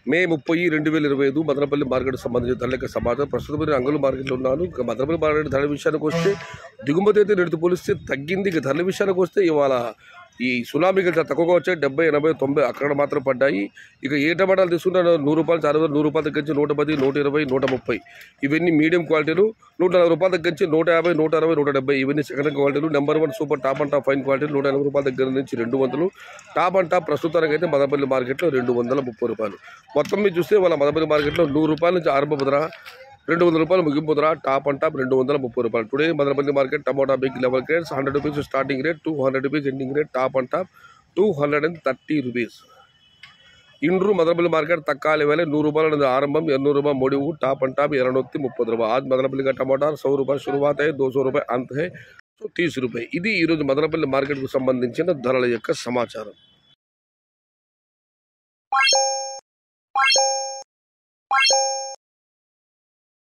మే 30, 2025 Madanapalle market సంబంధించిన ధరల సమాచారం. ప్రస్తుతం నేను అంగళూరు మార్కెట్లో ఉన్నాను. ఇక మదనపల్లి మార్కెట్ ధరల విషయానికి వస్తే దిగుమతి అయితే రేటుతో పోలిస్తే తగ్గింది. ఇక ధరల విషయానికి వస్తే ఇవాళ ఈ సునామీకి తక్కువగా వచ్చాయి. 70, 80, 90 అక్కడ మాత్రం పడ్డాయి. ఇక ఏ టమాటాలు తీసుకుంటే 100 రూపాయలు, 100 రూపాయల దగ్గర నుంచి 110, 120, 130 ఇవన్నీ మీడియం క్వాలిటీలు. 140 రూపాయల దగ్గర నుంచి 150, 160, 170 ఇవన్నీ సెకండ్ క్వాలిటీలు. Number 1 super top and top fine క్వాలిటీలు 180 రూపాయల దగ్గర నుంచి 200. టాప్ అండ్ టాప్ ప్రస్తుతానికి అయితే మదనపల్లి మార్కెట్లో 230 రూపాయలు. మొత్తం మీరు చూస్తే వాళ్ళ మదనపల్లి మార్కెట్లో 100 రూపాయల నుంచి ఆరంభ ధర, 200 రూపాయలు ముగింపు ధర. టాప్ అండ్ టాప్ 230 రూపాయలు. Today Madanapalle market tomato big level grades 100 rupees starting rate, 200 rupees ending rate. Top and top 230 rupees. इंड्रू मदनपल्ली मार्केट तक्काली वेले 100 रूपये आरंभम 200 रुपये मोड़िव. टाप एंड टाप 230 रुपये. आज मदनपल्ली का टमाटर 100 रुपये शुरुआत है, 200 रुपये अंत है, 130 रुपये. ఇది ఈ రోజు మదనపల్లి మార్కెట్ కు సంబంధించిన ధరల యొక్క సమాచారం.